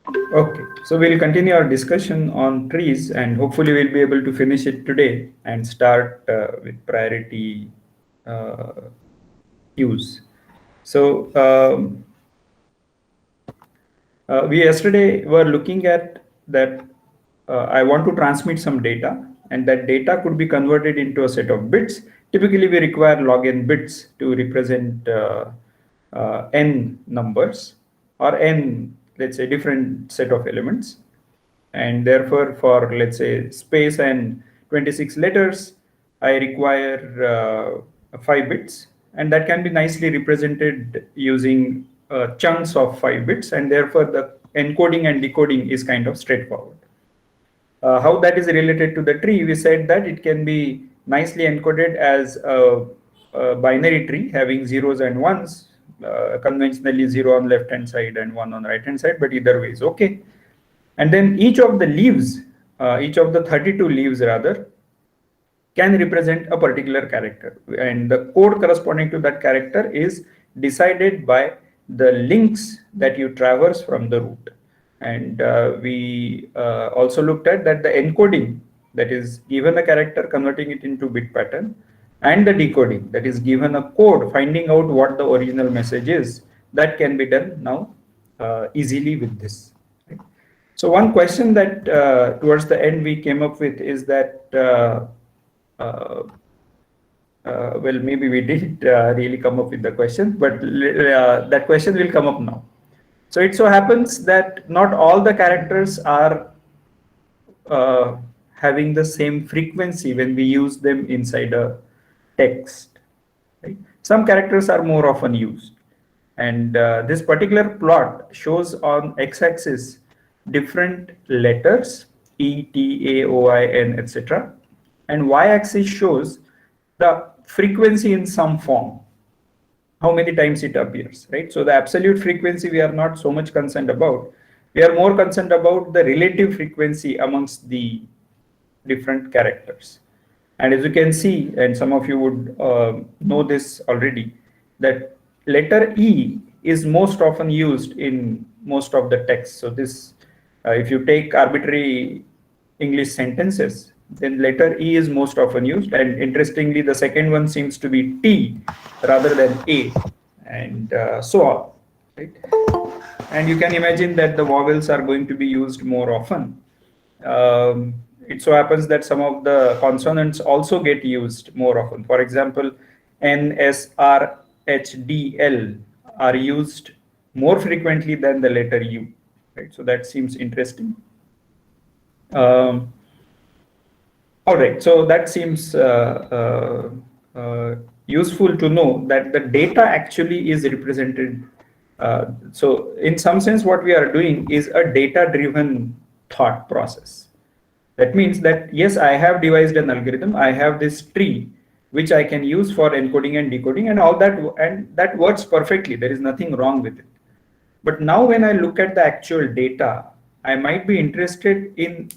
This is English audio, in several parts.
Okay, so we'll continue our discussion on trees and hopefully we'll be able to finish it today and start with priority uh, use. So we yesterday were looking at that I want to transmit some data and that data could be converted into a set of bits. Typically, we require log n bits to represent n numbers or n, let's say, different set of elements. And therefore, for let's say space and 26 letters, I require 5 bits, and that can be nicely represented using chunks of 5 bits, and therefore the encoding and decoding is kind of straightforward. How that is related to the tree, we said that it can be nicely encoded as a binary tree having zeros and ones, conventionally 0 on left hand side and 1 on right hand side, but either way is okay. And then each of the leaves, each of the 32 leaves rather, can represent a particular character, and the code corresponding to that character is decided by the links that you traverse from the root. And we also looked at that the encoding, that is given a character converting it into bit pattern, and the decoding, that is given a code finding out what the original message is, that can be done now easily with this. Right? So one question that towards the end we came up with is that uh, well, maybe we didn't really come up with the question, but that question will come up now. So it so happens that not all the characters are uh, having the same frequency when we use them inside a text. Right? Some characters are more often used. And this particular plot shows on x-axis different letters, E, T, A, O, I, N, etc. And y-axis shows the frequency in some form, how many times it appears, right? So the absolute frequency we are not so much concerned about. We are more concerned about the relative frequency amongst the different characters. And as you can see, and some of you would know this already, that letter E is most often used in most of the text. So this, if you take arbitrary English sentences, then letter E is most often used. And interestingly, the second one seems to be T rather than A, and so on. Right? And you can imagine that the vowels are going to be used more often. It so happens that some of the consonants also get used more often. For example, N, S, R, H, D, L are used more frequently than the letter U. Right? So that seems interesting. Um, all right, so that seems useful to know that the data actually is represented. So in some sense, what we are doing is a data-driven thought process. That means that, yes, I have devised an algorithm, I have this tree, which I can use for encoding and decoding and all that, and that works perfectly. There is nothing wrong with it. But now when I look at the actual data, I might be interested in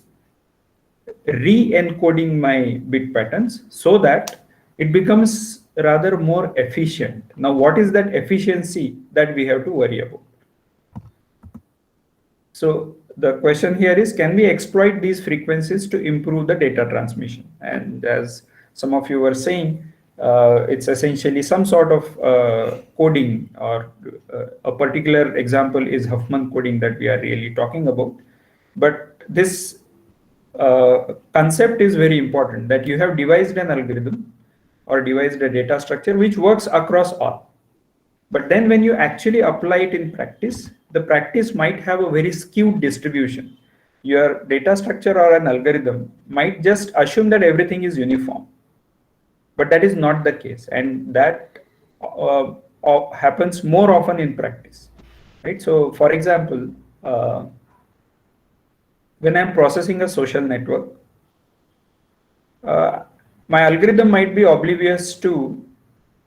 re-encoding my bit patterns so that it becomes rather more efficient. Now, what is that efficiency that we have to worry about? So the question here is, can we exploit these frequencies to improve the data transmission? And as some of you were saying, it's essentially some sort of coding, or a particular example is Huffman coding that we are really talking about. But this concept is very important, that you have devised an algorithm or devised a data structure which works across all. But then when you actually apply it in practice, the practice might have a very skewed distribution. Your data structure or an algorithm might just assume that everything is uniform. But that is not the case. And that happens more often in practice. Right? So for example, when I'm processing a social network, uh, my algorithm might be oblivious to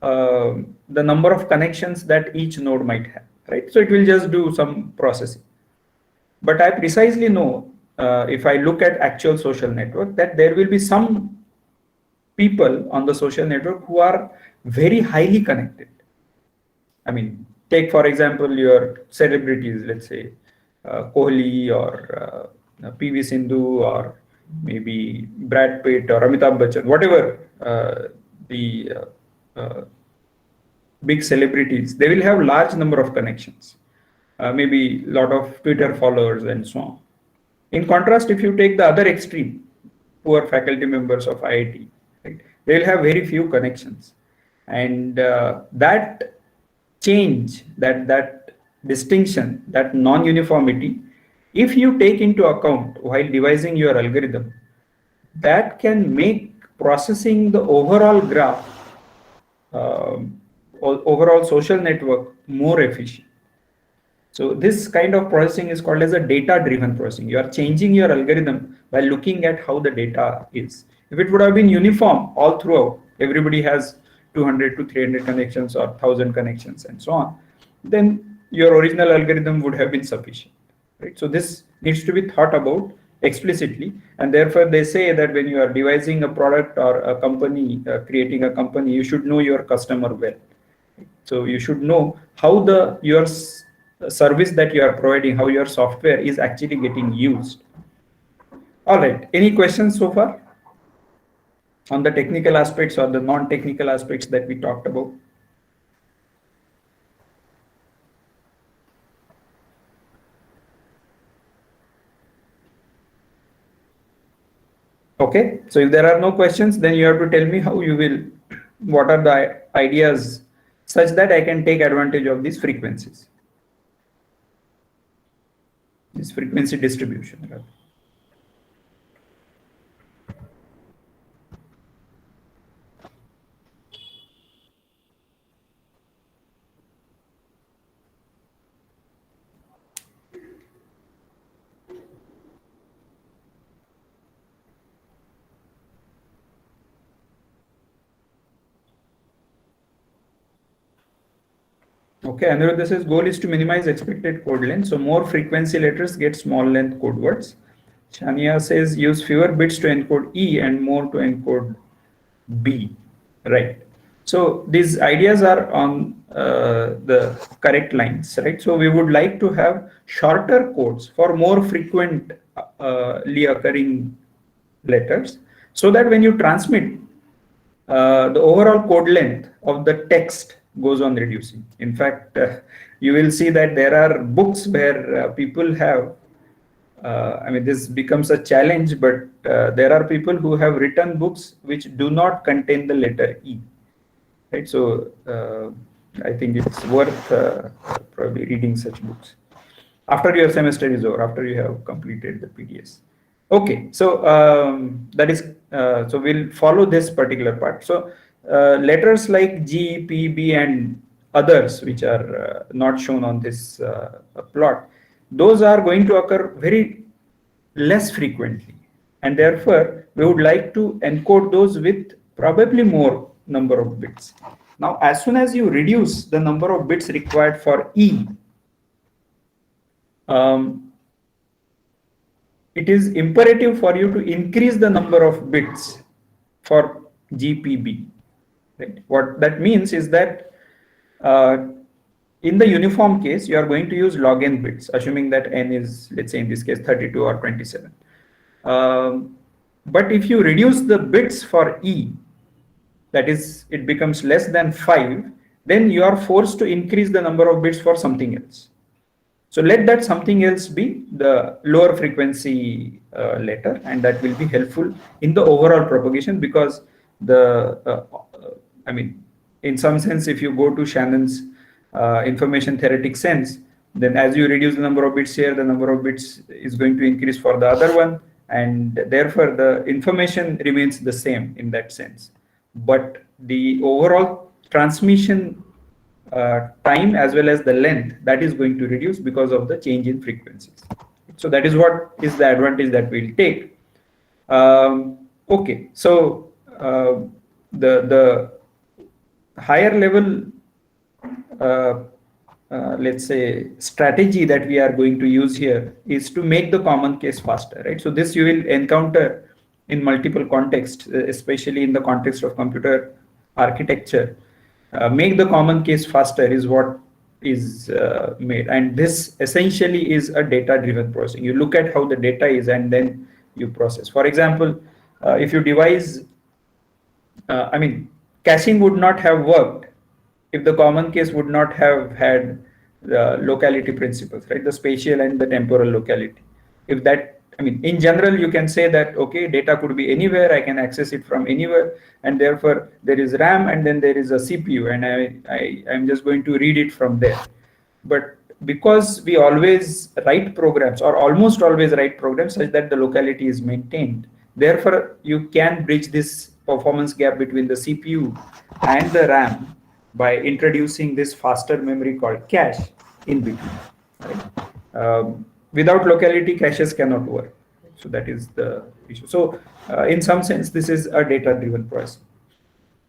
the number of connections that each node might have, right? So it will just do some processing. But I precisely know, if I look at actual social network, that there will be some people on the social network who are very highly connected. I mean, take for example your celebrities, let's say. Kohli or PV Sindhu or maybe Brad Pitt or Amitabh Bachchan, whatever the big celebrities, they will have large number of connections, maybe lot of Twitter followers and so on. In contrast, if you take the other extreme, poor faculty members of IIT, right, they will have very few connections, and that change, that distinction, that non-uniformity, if you take into account while devising your algorithm, that can make processing the overall graph, overall social network more efficient. So this kind of processing is called as a data-driven processing. You are changing your algorithm by looking at how the data is. If it would have been uniform all throughout, everybody has 200 to 300 connections or 1,000 connections and so on, then your original algorithm would have been sufficient, right? So this needs to be thought about explicitly, and therefore they say that when you are devising a product or a company, creating a company, you should know your customer well. So you should know how your service that you are providing, how your software is actually getting used. All right, any questions so far on the technical aspects or the non-technical aspects that we talked about? Okay, so if there are no questions, then you have to tell me how you will, what are the ideas such that I can take advantage of these frequencies, this frequency distribution. Rather. Okay, Aniruddha says goal is to minimize expected code length, so more frequency letters get small length code words. Shania says use fewer bits to encode E and more to encode B. Right. So these ideas are on the correct lines, right? So we would like to have shorter codes for more frequently occurring letters, so that when you transmit, the overall code length of the text goes on reducing. In fact, you will see that there are books where people have, I mean, this becomes a challenge, but there are people who have written books which do not contain the letter E, right? So I think it's worth probably reading such books after your semester is over, after you have completed the PDS. Okay, so that is, so we'll follow this particular part. So letters like G, P, B, and others, which are not shown on this plot, those are going to occur very less frequently, and therefore we would like to encode those with probably more number of bits. Now, as soon as you reduce the number of bits required for E, it is imperative for you to increase the number of bits for GPB. Right? What that means is that in the uniform case, you are going to use log n bits, assuming that n is, let's say in this case, 32 or 27. But if you reduce the bits for E, that is, it becomes less than 5, then you are forced to increase the number of bits for something else. So let that something else be the lower frequency letter, and that will be helpful in the overall propagation, because the, I mean, in some sense, if you go to Shannon's information theoretic sense, then as you reduce the number of bits here, the number of bits is going to increase for the other one, and therefore the information remains the same in that sense. But the overall transmission time as well as the length, that is going to reduce because of the change in frequencies. So that is what is the advantage that we'll take. Okay, so the higher level, let's say, strategy that we are going to use here is to make the common case faster, right? So this you will encounter in multiple contexts, especially in the context of computer architecture. Make the common case faster is what is made, and this essentially is a data driven processing. You look at how the data is and then you process. For example, if you devise I mean, caching would not have worked if the common case would not have had the locality principles, right? The spatial and the temporal locality. If that, I mean, in general, you can say that, okay, data could be anywhere, I can access it from anywhere, and therefore there is RAM and then there is a CPU, and I'm just going to read it from there. But because we always write programs, or almost always write programs such that the locality is maintained, therefore you can bridge this performance gap between the CPU and the RAM by introducing this faster memory called cache in between. Right? Without locality, caches cannot work. So that is the issue. So in some sense, this is a data-driven process.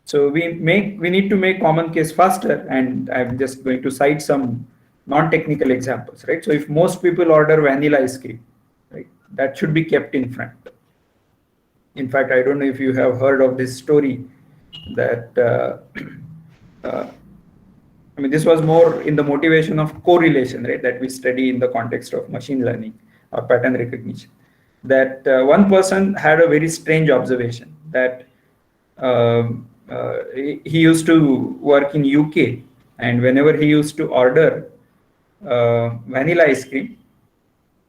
So we need to make common case faster, and I'm just going to cite some non-technical examples, right? So if most people order vanilla ice cream, right, that should be kept in front. In fact, I don't know if you have heard of this story that I mean, this was more in the motivation of correlation, right, that we study in the context of machine learning or pattern recognition. That one person had a very strange observation that he used to work in UK, and whenever he used to order vanilla ice cream,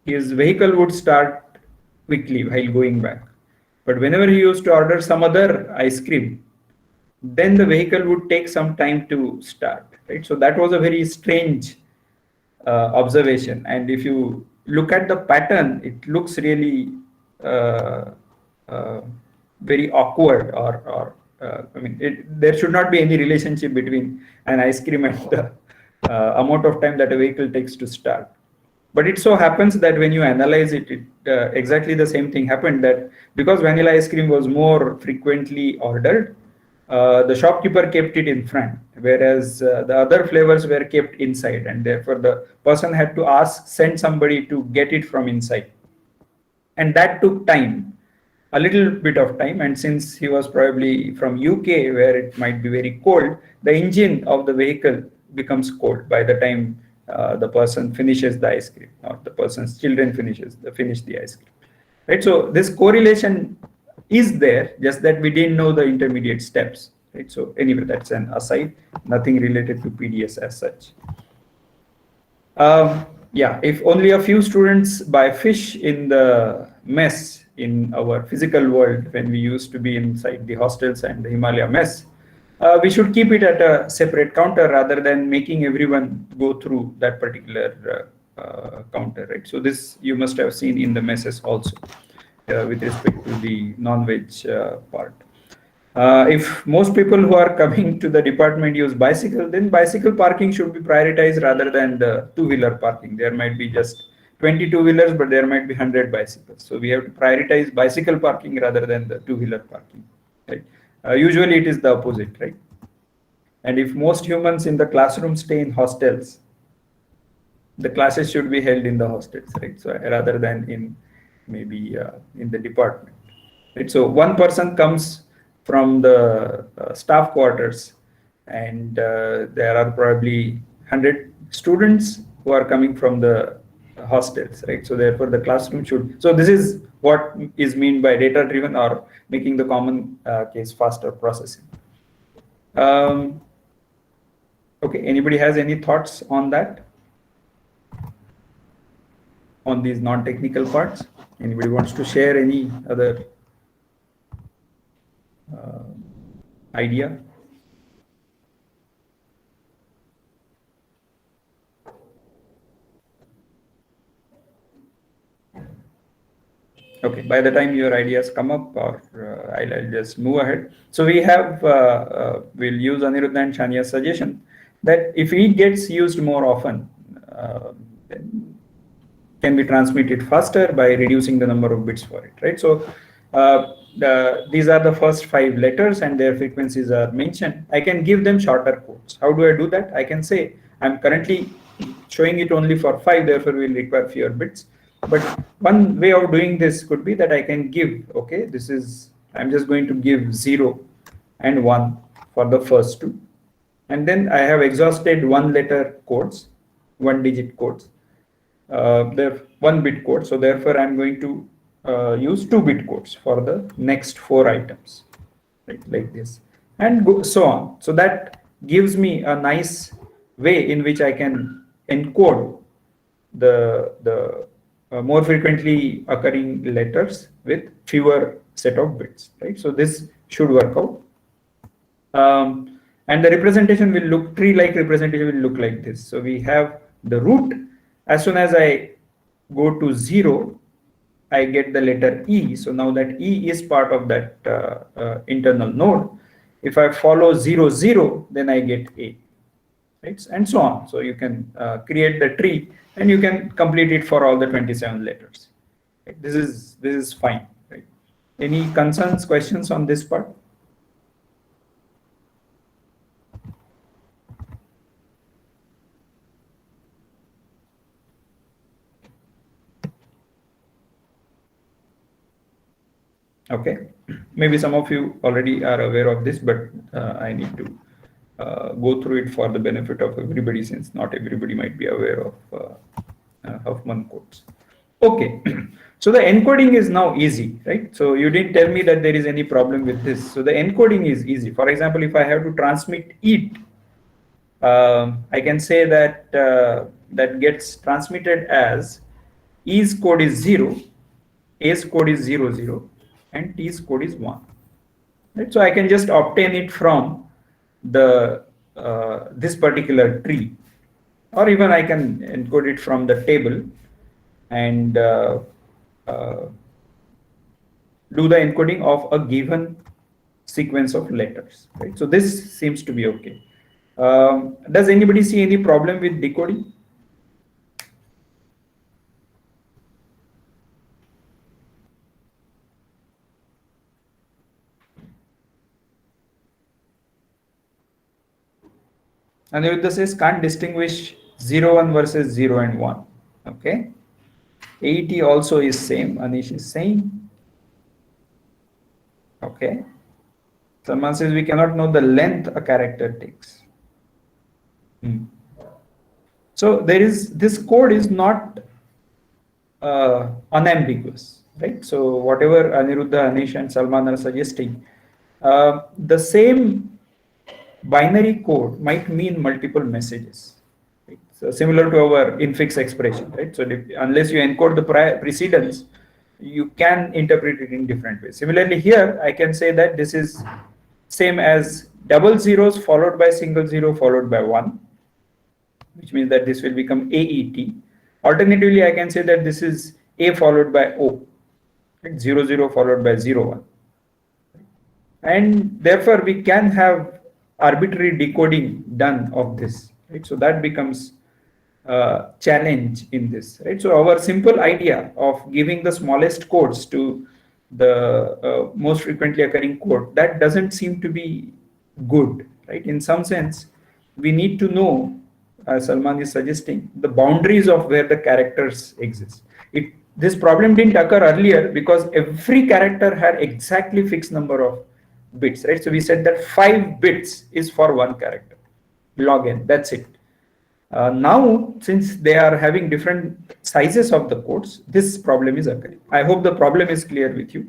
his vehicle would start quickly while going back. But whenever he used to order some other ice cream, then the vehicle would take some time to start, right? So that was a very strange observation. And if you look at the pattern, it looks really very awkward, or I mean, there should not be any relationship between an ice cream and the amount of time that a vehicle takes to start. But it so happens that when you analyze it, exactly the same thing happened, that because vanilla ice cream was more frequently ordered, the shopkeeper kept it in front, whereas the other flavors were kept inside, and therefore the person had to send somebody to get it from inside. And that took time, a little bit of time. And since he was probably from UK, where it might be very cold, the engine of the vehicle becomes cold by the time the person finishes the ice cream, or the person's children finish the ice cream, right? So this correlation is there, just that we didn't know the intermediate steps, right? So anyway, that's an aside, nothing related to PDS as such. Yeah, if only a few students buy fish in the mess in our physical world, when we used to be inside the hostels and the Himalaya mess, we should keep it at a separate counter rather than making everyone go through that particular counter, right? So this you must have seen in the messes also, with respect to the non-veg part. If most people who are coming to the department use bicycle, then bicycle parking should be prioritized rather than the two-wheeler parking. There might be just 20 two-wheelers, but there might be 100 bicycles. So we have to prioritize bicycle parking rather than the two-wheeler parking, right? Usually it is the opposite, right? And if most humans in the classroom stay in hostels, the classes should be held in the hostels, right? So rather than in maybe in the department, right? So one person comes from the staff quarters, and there are probably 100 students who are coming from the hostels, right? So therefore the classroom should, so this is what is meant by data driven, or making the common case faster processing. Okay, anybody has any thoughts on that, on these non-technical parts? Anybody wants to share any other idea? Okay, by the time your ideas come up, or I'll just move ahead. So we have, we'll use Aniruddha and Shania's suggestion that if it gets used more often, then can be transmitted faster by reducing the number of bits for it, right? So these are the first 5 letters and their frequencies are mentioned. I can give them shorter codes. How do I do that? I can say I'm currently showing it only for 5, therefore we'll require fewer bits. But one way of doing this could be that I can give, okay, I'm just going to give 0 and 1 for the first 2. And then I have exhausted one letter codes, one digit codes. They're one bit code. So therefore, I'm going to use 2-bit codes for the next 4 items, right? Like this, and so on. So that gives me a nice way in which I can encode the more frequently occurring letters with fewer set of bits, right? So this should work out. And the representation will look, tree-like representation will look like this. So we have the root. As soon as I go to 0, I get the letter E. So now that E is part of that internal node. If I follow 0, 0, then I get A, right? And so on. So you can create the tree and you can complete it for all the 27 letters. Right? This is fine. Right? Any concerns, questions on this part? Okay, maybe some of you already are aware of this, but I need to go through it for the benefit of everybody, since not everybody might be aware of Huffman codes. Okay, so the encoding is now easy, right? So you didn't tell me that there is any problem with this. So the encoding is easy. For example, if I have to transmit EAT, I can say that that gets transmitted as E's code is 0, A's code is 0, 0, and T's code is 1. Right? So I can just obtain it from the this particular tree, or even I can encode it from the table and do the encoding of a given sequence of letters. Right? So this seems to be okay. Does anybody see any problem with decoding? Aniruddha says can't distinguish 0, 1 versus 0 and 1. Okay. AET also is same. Anish is saying. Okay. Someone says we cannot know the length a character takes. So there is, this code is not unambiguous, right? So whatever Aniruddha, Anish and Salman are suggesting, the same binary code might mean multiple messages. Right? So similar to our infix expression, right? So unless you encode the precedence, you can interpret it in different ways. Similarly here, I can say that this is same as double zeros followed by single zero followed by 1, which means that this will become AET. Alternatively, I can say that this is A followed by O, right? 0, 0 followed by 0, 1. And therefore, we can have arbitrary decoding done of this, right? So that becomes a challenge in this, right? So our simple idea of giving the smallest codes to the most frequently occurring code, that doesn't seem to be good, right? In some sense, we need to know, as Salman is suggesting, the boundaries of where the characters exist. This problem didn't occur earlier because every character had exactly fixed number of bits, right? So we said that 5 bits is for one character, log n, that's it. Now, since they are having different sizes of the codes, this problem is occurring. I hope the problem is clear with you.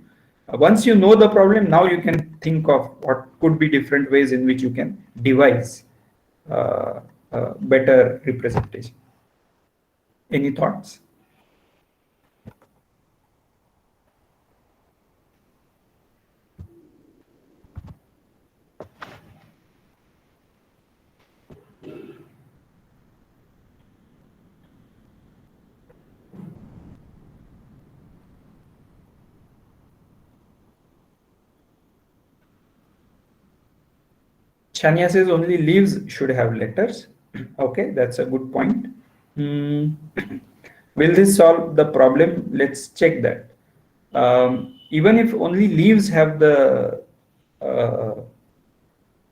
Once you know the problem, now you can think of what could be different ways in which you can devise better representation. Any thoughts? Shania says only leaves should have letters. Okay, that's a good point. Will this solve the problem? Let's check that. Even if only leaves have the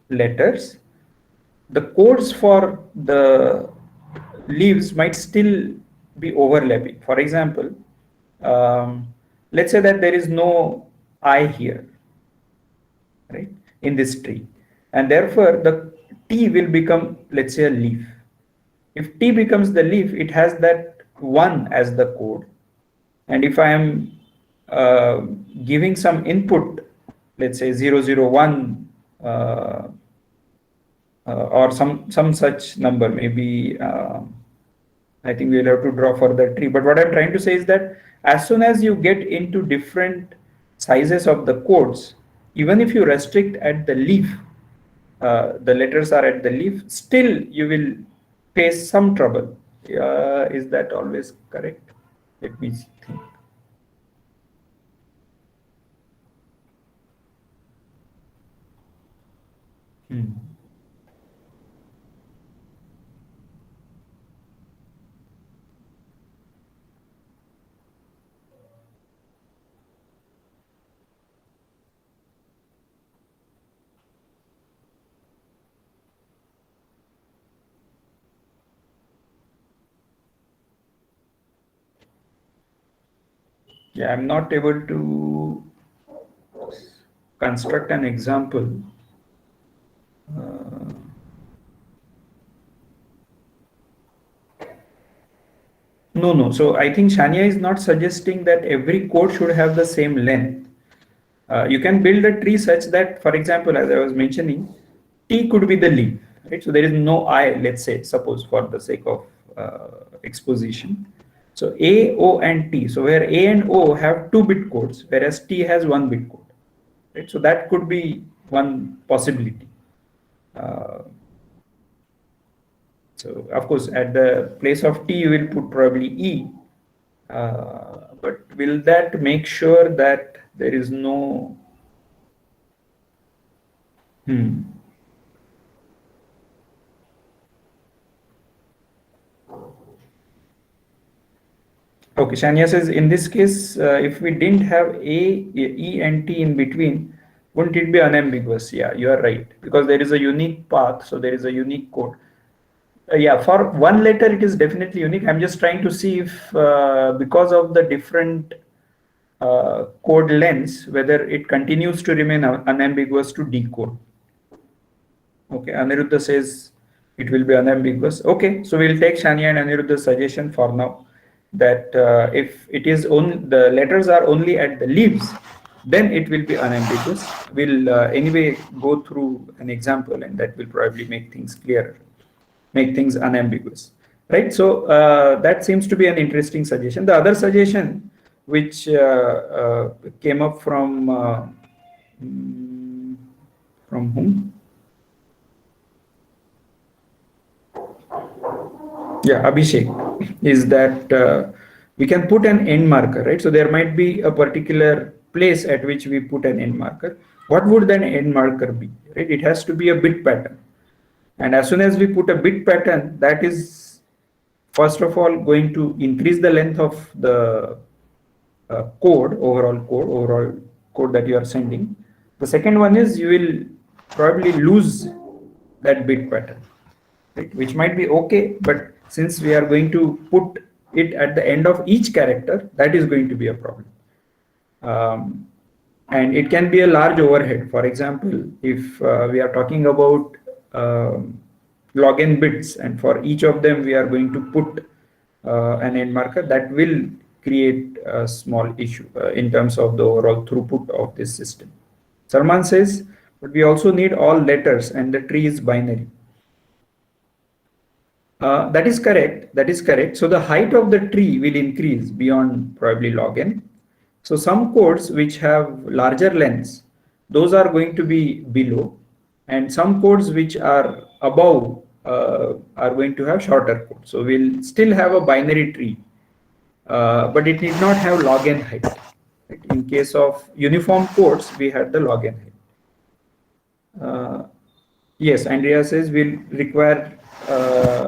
letters, the codes for the leaves might still be overlapping. For example, let's say that there is no I here, right, in this tree, and therefore the T will become, let's say, a leaf. If T becomes the leaf, it has that 1 as the code. And if I am giving some input, let's say 001, or some such number, maybe I think we'll have to draw for the tree. But what I'm trying to say is that as soon as you get into different sizes of the codes, even if you restrict at the leaf, the letters are at the leaf, still you will face some trouble. Is that always correct? Let me think. Yeah, I'm not able to construct an example. No. So I think Shania is not suggesting that every code should have the same length. You can build a tree such that, for example, as I was mentioning, T could be the leaf, right? So there is no I, let's say, suppose for the sake of exposition. So A, O, and T. So where A and O have 2-bit codes, whereas T has 1-bit code, right? So that could be one possibility. So of course, at the place of T, you will put probably E. But will that make sure that there is no... Okay, Shania says, in this case, if we didn't have A, E, and T in between, wouldn't it be unambiguous? Yeah, you are right. Because there is a unique path, so there is a unique code. Yeah, for one letter, it is definitely unique. I'm just trying to see if, because of the different code lengths, whether it continues to remain unambiguous to decode. Okay, Aniruddha says it will be unambiguous. Okay, so we'll take Shania and Aniruddha's suggestion for now, that if it is only the letters are only at the leaves, then it will be unambiguous. We'll anyway go through an example, and that will probably make things clearer, make things unambiguous, right? So that seems to be an interesting suggestion. The other suggestion which came up from whom? Yeah, Abhishek, is that we can put an end marker, right? So there might be a particular place at which we put an end marker. What would that end marker be, right? It has to be a bit pattern. And as soon as we put a bit pattern, that is first of all going to increase the length of the overall code that you are sending. The second one is you will probably lose that bit pattern, right? Which might be okay, but since we are going to put it at the end of each character, that is going to be a problem. And it can be a large overhead. For example, if we are talking about log n bits, and for each of them we are going to put an end marker, that will create a small issue in terms of the overall throughput of this system. Salman says, but we also need all letters and the tree is binary. That is correct. That is correct. So the height of the tree will increase beyond probably log n. So some codes which have larger lengths, those are going to be below, and some codes which are above are going to have shorter codes. So we'll still have a binary tree, but it need not have log n height. Right? In case of uniform codes, we had the log n height. Yes, Andrea says we'll require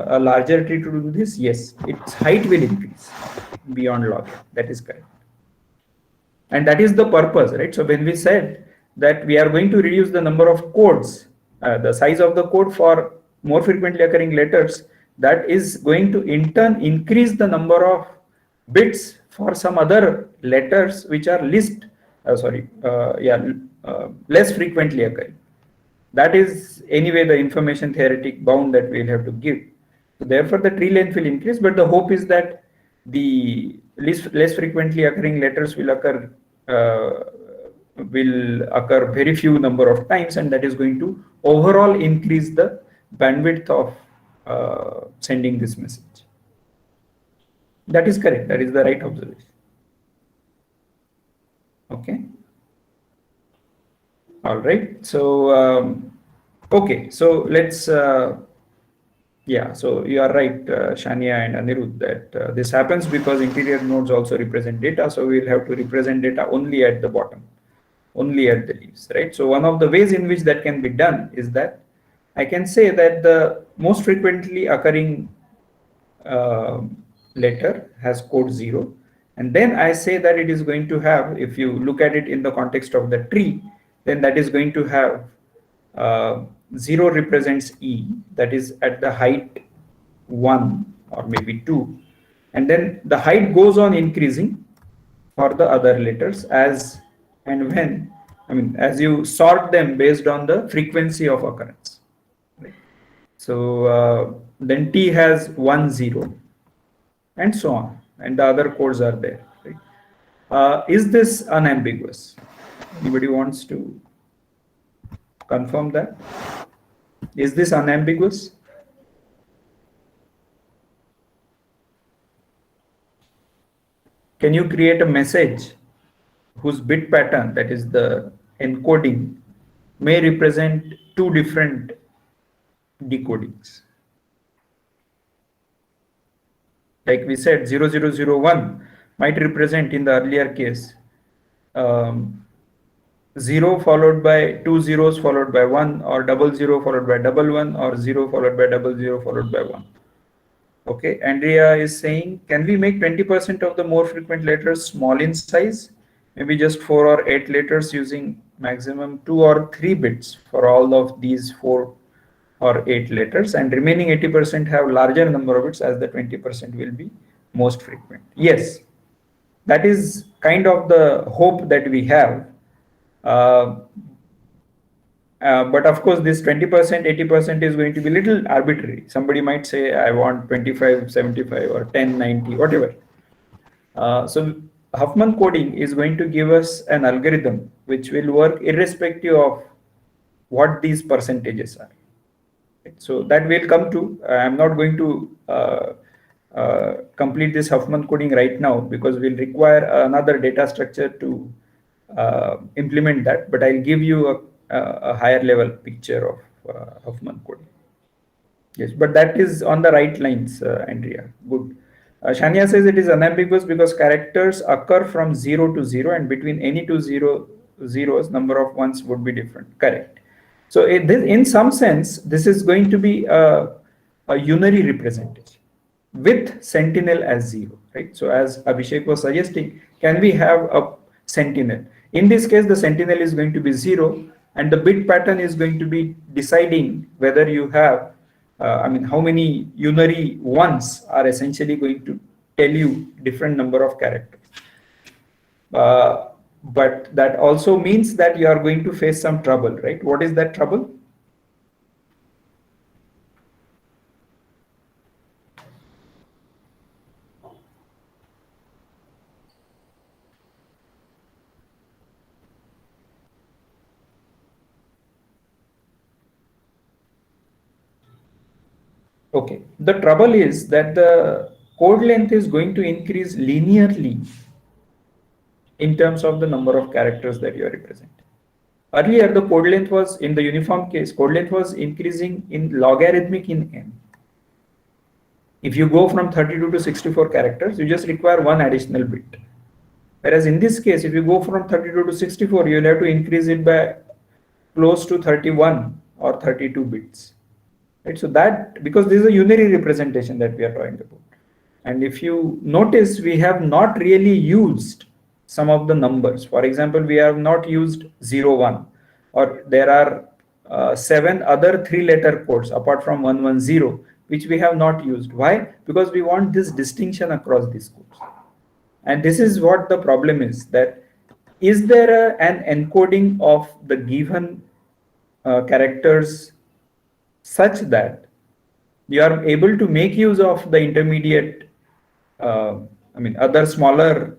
a larger tree to do this. Yes, its height will increase beyond log n. That is correct. And that is the purpose, right? So when we said that we are going to reduce the number of codes, the size of the code for more frequently occurring letters, that is going to in turn increase the number of bits for some other letters which are less frequently occurring. that is anyway the information theoretic bound that we'll have to give. So therefore, the tree length will increase, but the hope is that the less frequently occurring letters will occur very few number of times, and that is going to overall increase the bandwidth of sending this message. That is correct. That is the right observation. Okay. All right. So okay. So let's. Yeah, so you are right, Shania and Anirudh, that this happens because interior nodes also represent data. So we'll have to represent data only at the bottom, only at the leaves, right? So one of the ways in which that can be done is that I can say that the most frequently occurring letter has code 0. And then I say that it is going to have, if you look at it in the context of the tree, then that is going to have 0 represents E, that is at the height 1 or maybe 2. And then the height goes on increasing for the other letters as and when, as you sort them based on the frequency of occurrence. Right? So then T has 1, 0, and so on. And the other codes are there. Right? Is this unambiguous? Anybody wants to confirm that? Is this unambiguous? Can you create a message whose bit pattern, that is the encoding, may represent two different decodings? Like we said, 0001 might represent in the earlier case 0 followed by 2 zeros followed by 1, or 00 followed by 11, or 0 followed by 00 followed by 1. Okay, Andrea is saying, can we make 20% of the more frequent letters small in size? Maybe just 4 or 8 letters using maximum 2 or 3 bits for all of these 4 or 8 letters, and remaining 80% have larger number of bits, as the 20% will be most frequent. Yes, that is kind of the hope that we have. But of course, this 20%, 80% is going to be little arbitrary. Somebody might say, I want 25, 75 or 10, 90, whatever. So Huffman coding is going to give us an algorithm which will work irrespective of what these percentages are. So that will come to, I'm not going to complete this Huffman coding right now because we'll require another data structure to implement that, but I'll give you a higher level picture of Huffman coding. Yes, but that is on the right lines, Andrea. Good. Shania says it is unambiguous because characters occur from 0 to 0, and between any two zeros, number of ones would be different. Correct. So in some sense, this is going to be a unary representation with sentinel as 0, right? So as Abhishek was suggesting, can we have a sentinel? In this case, the sentinel is going to be 0, and the bit pattern is going to be deciding whether you have, how many unary ones are essentially going to tell you different number of characters. But that also means that you are going to face some trouble, right? What is that trouble? Okay, the trouble is that the code length is going to increase linearly in terms of the number of characters that you are representing. Earlier, the code length was, in the uniform case, code length was increasing in logarithmic in n. If you go from 32 to 64 characters, you just require one additional bit. Whereas in this case, if you go from 32 to 64, you'll have to increase it by close to 31 or 32 bits. Right? So that, because this is a unary representation that we are talking about. And if you notice, we have not really used some of the numbers. For example, we have not used 0, 1, or there are 7 other 3-letter codes apart from 110, which we have not used. Why? Because we want this distinction across these codes. And this is what the problem is, that is there an encoding of the given characters such that you are able to make use of the intermediate, other smaller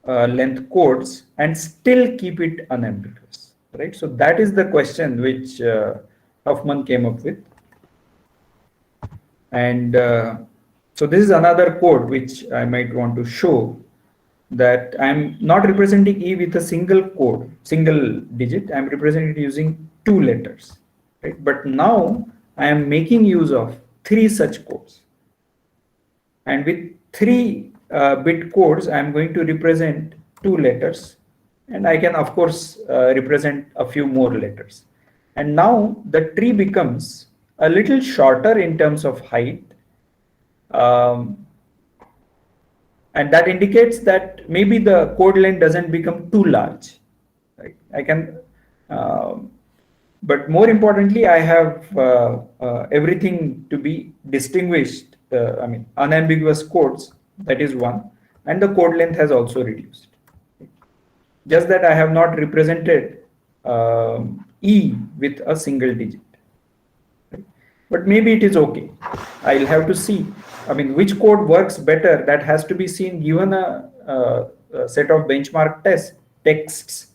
length codes and still keep it unambiguous, right? So that is the question which Huffman came up with. And so this is another code which I might want to show, that I'm not representing E with a single code, single digit. I'm representing it using 2 letters, right? But now I am making use of 3 such codes. And with 3 bit codes, I'm going to represent 2 letters. And I can, of course, represent a few more letters. And now the tree becomes a little shorter in terms of height. And that indicates that maybe the code length doesn't become too large, right? I can, but more importantly, I have everything to be distinguished, unambiguous codes, that is one, and the code length has also reduced. Just that I have not represented E with a single digit. But maybe it is okay. I'll have to see. Which code works better, that has to be seen given a set of benchmark texts.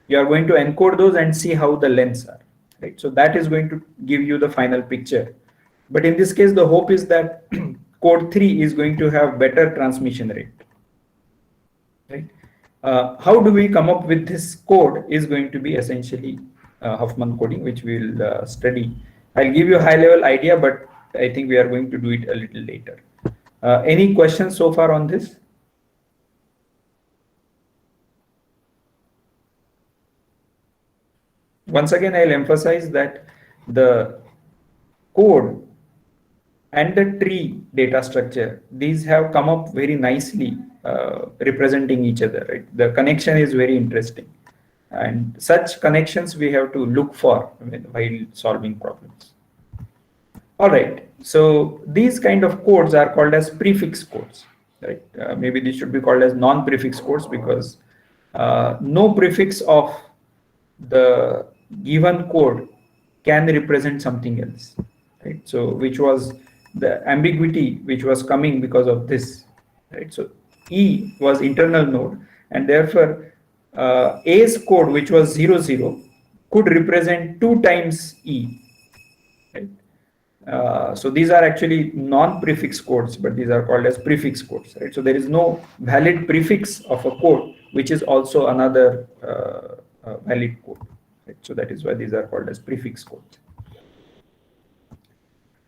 You are going to encode those and see how the lengths are, right? So that is going to give you the final picture. But in this case, the hope is that code 3 is going to have better transmission rate, right? How do we come up with this code is going to be essentially Huffman coding, which we'll study. I'll give you a high level idea, but I think we are going to do it a little later. Any questions so far on this? Once again, I'll emphasize that the code and the tree data structure, these have come up very nicely representing each other, right? The connection is very interesting. And such connections we have to look for while solving problems. All right, so these kind of codes are called as prefix codes, right? Maybe these should be called as non-prefix codes, because no prefix of the given code can represent something else, right? So which was the ambiguity which was coming because of this, right? So E was internal node, and therefore A's code, which was 00, could represent 2 times E, right? So these are actually non-prefix codes, but these are called as prefix codes, right? So there is no valid prefix of a code which is also another valid code, right? So that is why these are called as prefix codes.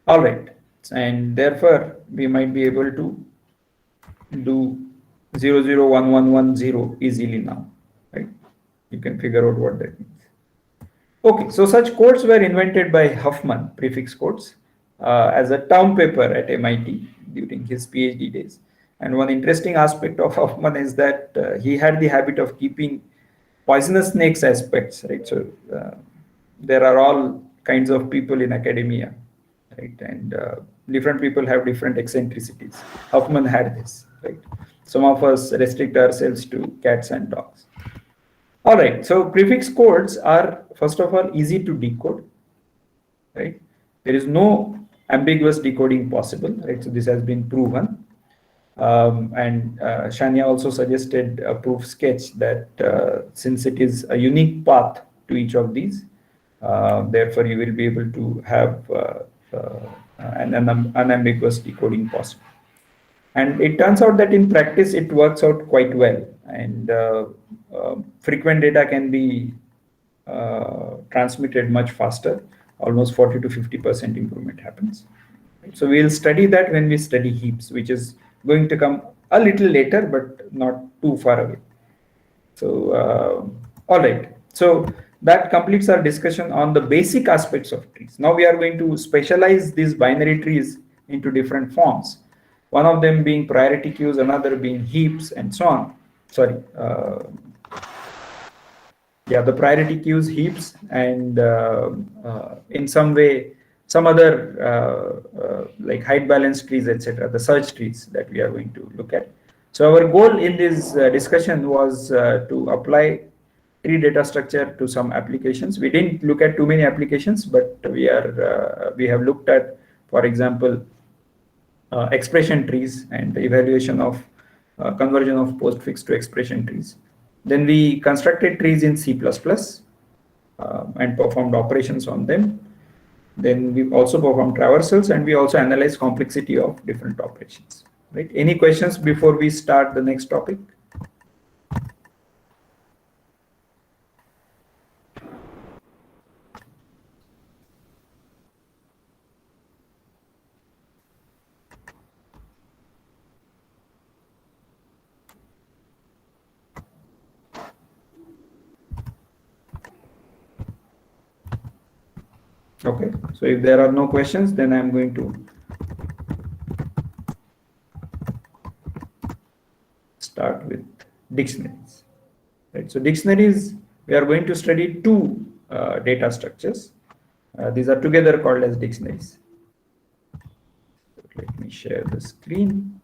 All right, and therefore we might be able to do 001110 easily now, right? You can figure out what that means. Okay, so such codes were invented by Huffman, prefix codes, as a term paper at MIT during his PhD days. And one interesting aspect of Huffman is that he had the habit of keeping poisonous snakes aspects, right? So there are all kinds of people in academia, right? And different people have different eccentricities. Huffman had this, right? Some of us restrict ourselves to cats and dogs. All right, so prefix codes are, first of all, easy to decode, right? There is no ambiguous decoding possible, right? So this has been proven. And Shania also suggested a proof sketch that since it is a unique path to each of these, therefore you will be able to have an unambiguous decoding possible. And it turns out that in practice it works out quite well, and frequent data can be transmitted much faster. Almost 40 to 50% improvement happens. So we'll study that when we study heaps, which is going to come a little later, but not too far away. So, all right. So that completes our discussion on the basic aspects of trees. Now we are going to specialize these binary trees into different forms. One of them being priority queues, another being heaps, and so on. Sorry. The priority queues, heaps, and in some way, some other like height balance trees, etc., the search trees that we are going to look at. So our goal in this discussion was to apply tree data structure to some applications. We didn't look at too many applications, but we have looked at, for example, expression trees and the evaluation of conversion of postfix to expression trees. Then we constructed trees in C++ and performed operations on them. Then we also performed traversals, and we also analyzed complexity of different operations. Right? Any questions before we start the next topic? Okay, so if there are no questions, then I'm going to start with dictionaries. Right, so dictionaries, we are going to study two data structures. These are together called as dictionaries. Let me share the screen.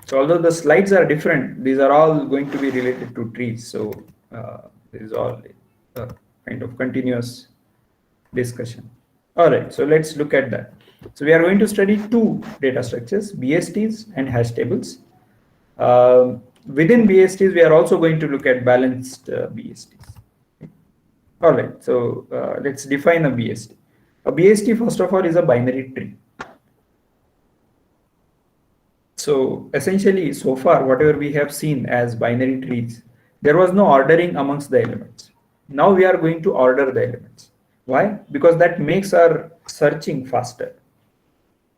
So although the slides are different, these are all going to be related to trees. So this is all kind of continuous discussion. All right, so let's look at that. So we are going to study two data structures, BSTs and hash tables. Within BSTs, we are also going to look at balanced BSTs. All right, so let's define a BST. A BST, first of all, is a binary tree. So essentially, so far, whatever we have seen as binary trees, there was no ordering amongst the elements. Now we are going to order the elements. Why? Because that makes our searching faster.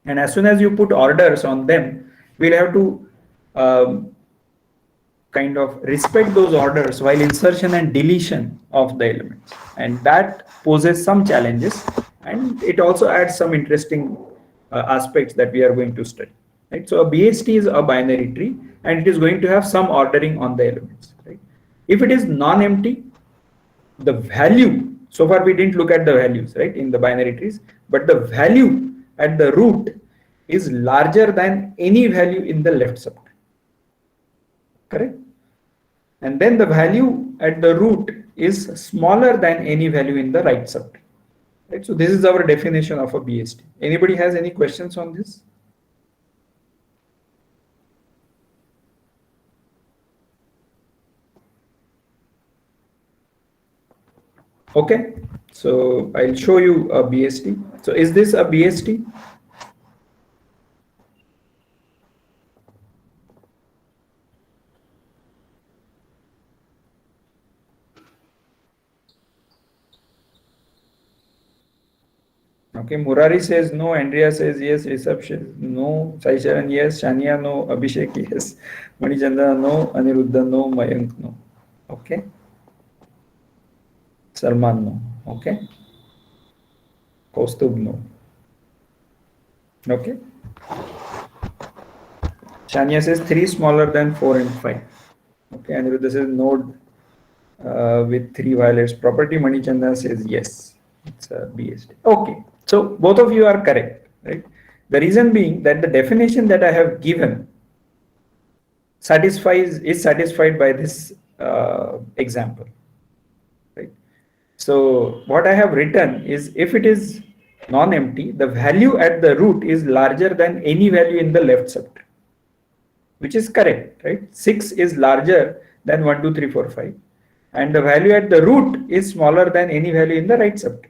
And as soon as you put orders on them, we'll have to kind of respect those orders while insertion and deletion of the elements. And that poses some challenges. And it also adds some interesting aspects that we are going to study. Right? So a BST is a binary tree, and it is going to have some ordering on the elements. Right? If it is non-empty, the value, so far we didn't look at the values, right, in the binary trees, but the value at the root is larger than any value in the left subtree. Correct? And then the value at the root is smaller than any value in the right subtree. Right? So this is our definition of a BST. Anybody has any questions on this? Okay, so I'll show you a BST. So is this a BST? Okay, Murari says no, Andrea says yes, Rishabh says no, Saisharan yes, Shania no, Abhishek yes, Manichandra no, Aniruddha no, Mayank no. Okay. Salman no. Okay. Kaustubh no. Okay. Shania says 3 smaller than 4 and 5. Okay. Aniruddha says node with 3 violates property. Manichandra says yes. It's a BST. Okay. So both of you are correct, right? The reason being that the definition that I have given is satisfied by this example, right? So what I have written is, if it is non-empty, the value at the root is larger than any value in the left subtree, which is correct, right? 6 is larger than 1, 2, 3, 4, 5, and the value at the root is smaller than any value in the right subtree.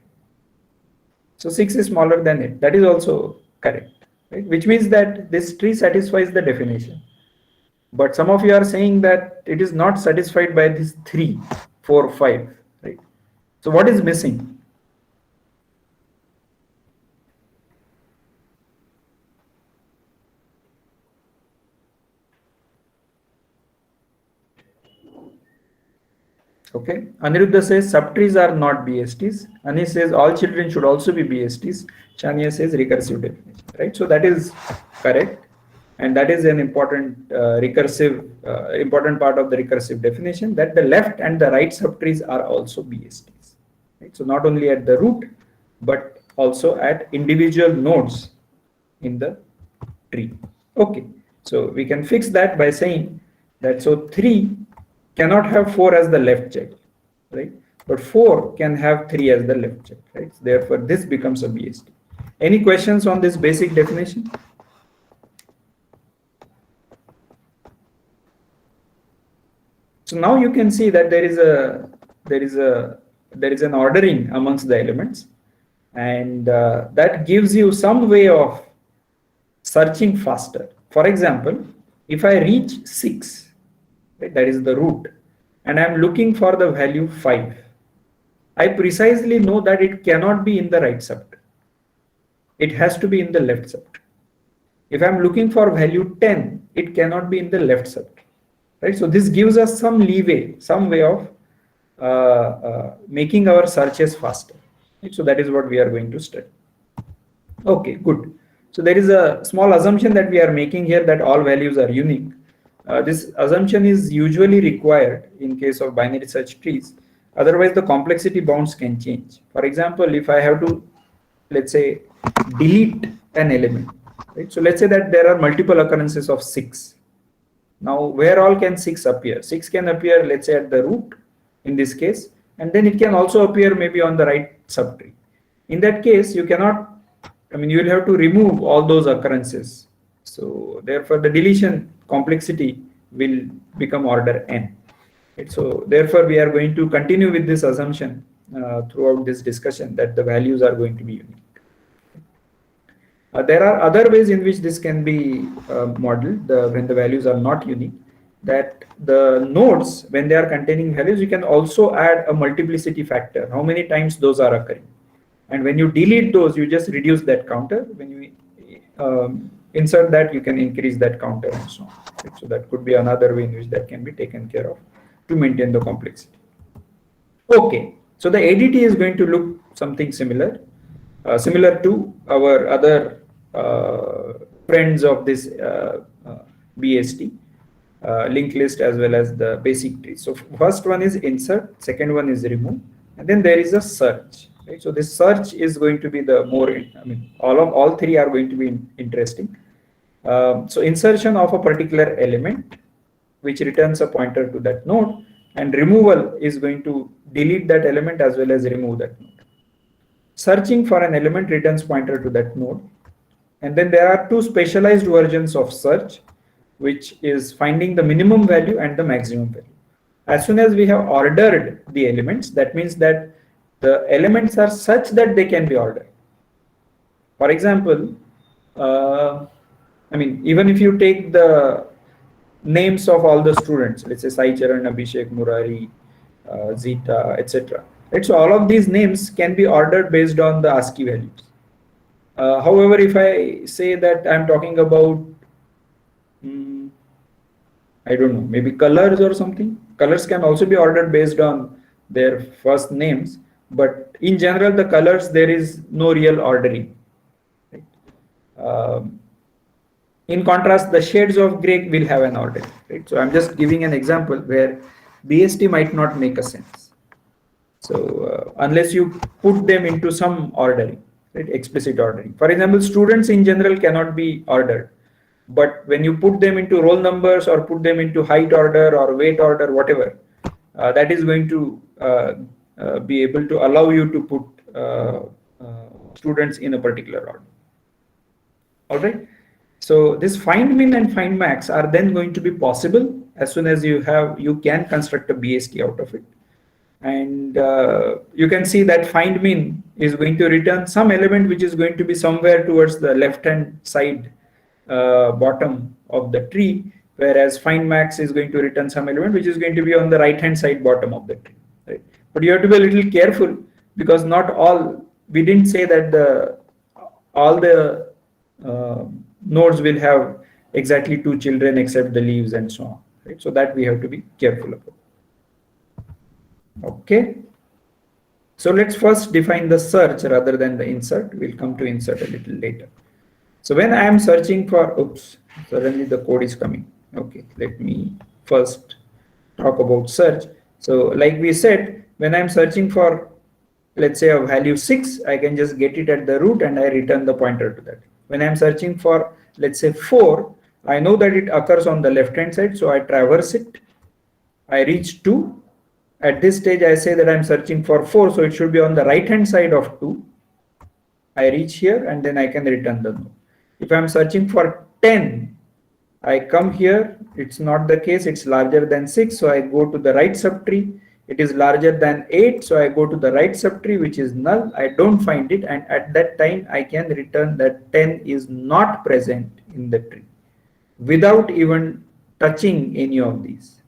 So 6 is smaller than it. That is also correct, right? Which means that this tree satisfies the definition. But some of you are saying that it is not satisfied by this 3, 4, 5, right? So what is missing? Okay, Aniruddha says subtrees are not BSTs. Ani says all children should also be BSTs. Shania says recursive definition, right? So that is correct, and that is an important important part of the recursive definition, that the left and the right subtrees are also BSTs. Right? So not only at the root, but also at individual nodes in the tree. Okay, so we can fix that by saying that so 3 cannot have 4 as the left child, right? But 4 can have 3 as the left child, right? Therefore, this becomes a BST. Any questions on this basic definition? So now you can see that there is an ordering amongst the elements, and that gives you some way of searching faster. For example, if I reach 6, right, that is the root, and I'm looking for the value 5, I precisely know that it cannot be in the right subtree. It has to be in the left subtree. If I'm looking for value 10, it cannot be in the left subtree, right? So this gives us some leeway, some way of making our searches faster. Right? So that is what we are going to study. Okay, good. So there is a small assumption that we are making here that all values are unique. This assumption is usually required in case of binary search trees. Otherwise, the complexity bounds can change. For example, if I have to, let's say, delete an element, right? So let's say that there are multiple occurrences of 6. Now, where all can 6 appear? 6 can appear, let's say, at the root in this case, and then it can also appear maybe on the right subtree. In that case, you cannot, you will have to remove all those occurrences. So therefore, the deletion complexity will become order n. Right? So therefore, we are going to continue with this assumption throughout this discussion that the values are going to be unique. There are other ways in which this can be modeled when the values are not unique, that the nodes, when they are containing values, you can also add a multiplicity factor, how many times those are occurring. And when you delete those, you just reduce that counter. When you insert that, you can increase that counter and so on. Right? So that could be another way in which that can be taken care of to maintain the complexity. Okay, so the ADT is going to look something similar, similar to our other friends of this BST, linked list as well as the basic tree. So first one is insert, second one is remove, and then there is a search. Right? So this search is going to be the more, all three are going to be interesting. So insertion of a particular element, which returns a pointer to that node, and removal is going to delete that element as well as remove that node. Searching for an element returns pointer to that node. And then there are two specialized versions of search, which is finding the minimum value and the maximum value. As soon as we have ordered the elements, that means that the elements are such that they can be ordered. For example, even if you take the names of all the students, let's say Sai Charan, Abhishek, Murari, Zita, etc. Right? So all of these names can be ordered based on the ASCII values. However, if I say that I'm talking about, I don't know, maybe colors or something, colors can also be ordered based on their first names, but in general, the colors, there is no real ordering. Right? In contrast, the shades of gray will have an order. Right? So I'm just giving an example where BST might not make a sense. So unless you put them into some ordering, right? Explicit ordering. For example, students in general cannot be ordered, but when you put them into roll numbers or put them into height order or weight order, whatever, that is going to be able to allow you to put students in a particular order. All right. So this find min and find max are then going to be possible as soon as you can construct a BST out of it. And you can see that find min is going to return some element which is going to be somewhere towards the left hand side bottom of the tree, whereas find max is going to return some element which is going to be on the right hand side bottom of the tree. Right? But you have to be a little careful, because not all, we didn't say that all the nodes will have exactly 2 children except the leaves and so on. Right? So that we have to be careful about. Okay. So let's first define the search rather than the insert. We'll come to insert a little later. So when I am searching for, oops, suddenly the code is coming. Okay, let me first talk about search. So like we said, when I'm searching for, let's say, a value 6, I can just get it at the root and I return the pointer to that. When I'm searching for, let's say 4, I know that it occurs on the left hand side, so I traverse it. I reach 2. At this stage, I say that I'm searching for 4, so it should be on the right hand side of 2. I reach here and then I can return the no. If I'm searching for 10, I come here, it's not the case, it's larger than 6, so I go to the right subtree. It is larger than 8, so I go to the right subtree, which is null. I don't find it, and at that time I can return that 10 is not present in the tree without even touching any of these.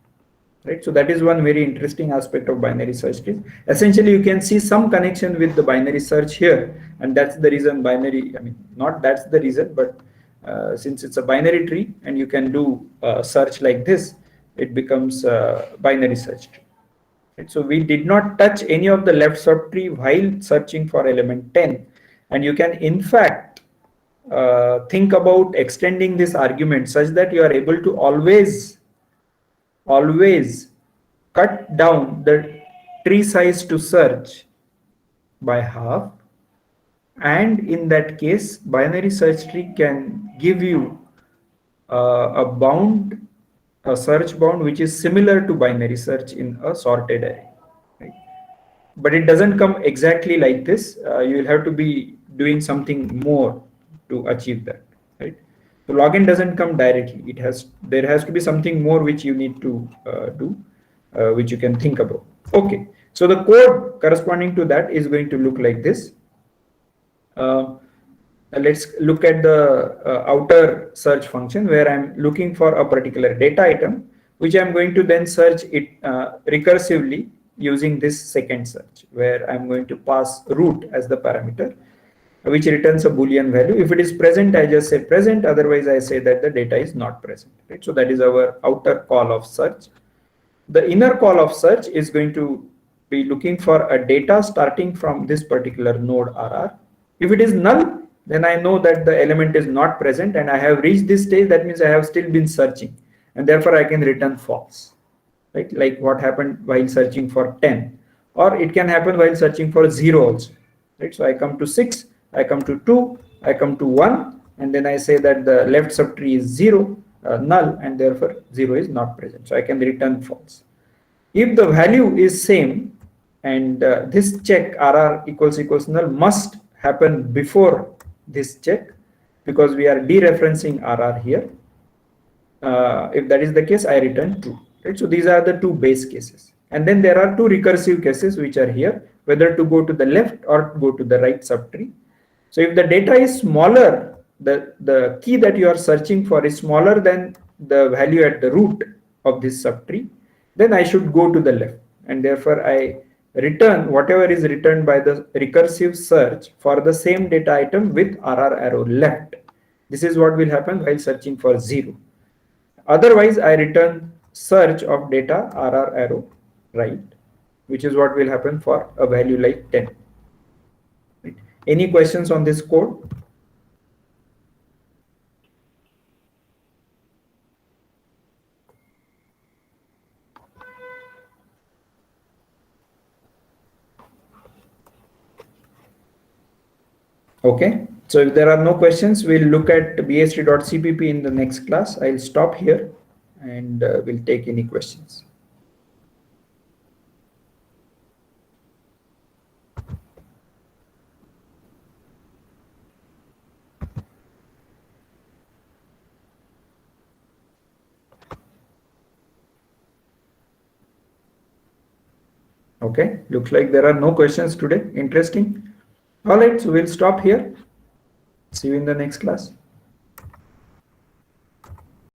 Right, so that is one very interesting aspect of binary search trees. Essentially, you can see some connection with the binary search here, and that's the reason binary, I mean, not that's the reason, but since it's a binary tree and you can do search like this, it becomes a binary search tree. Right, so we did not touch any of the left subtree while searching for element 10, and you can in fact think about extending this argument such that you are able to always cut down the tree size to search by half, and in that case binary search tree can give you a search bound which is similar to binary search in a sorted array, right? But it doesn't come exactly like this. You will have to be doing something more to achieve that, right? So login doesn't come directly. There has to be something more which you need to do, which you can think about. Okay, so the code corresponding to that is going to look like this. Let's look at the outer search function where I'm looking for a particular data item, which I'm going to then search it recursively using this second search, where I'm going to pass root as the parameter, which returns a Boolean value. If it is present, I just say present, otherwise I say that the data is not present, right? So that is our outer call of search. The inner call of search is going to be looking for a data starting from this particular node RR. If it is null, then I know that the element is not present and I have reached this stage. That means I have still been searching, and therefore I can return false, right? Like what happened while searching for 10, or it can happen while searching for 0 also, right? So I come to 6, I come to 2, I come to 1, and then I say that the left subtree is 0, null, and therefore 0 is not present. So I can return false. If the value is same and this check RR equals null must happen before this check, because we are dereferencing RR here. If that is the case, I return true, right? So these are the two base cases, and then there are two recursive cases which are here, whether to go to the left or go to the right subtree. So if the data is smaller, the key that you are searching for is smaller than the value at the root of this subtree, then I should go to the left, and therefore I return whatever is returned by the recursive search for the same data item with RR arrow left. This is what will happen while searching for 0. Otherwise, I return search of data RR arrow right, which is what will happen for a value like 10. Right. Any questions on this code? Okay, so if there are no questions, we'll look at bs3.cpp in the next class. I'll stop here and we'll take any questions. Okay, looks like there are no questions today. Interesting. All right, so we'll stop here. See you in the next class.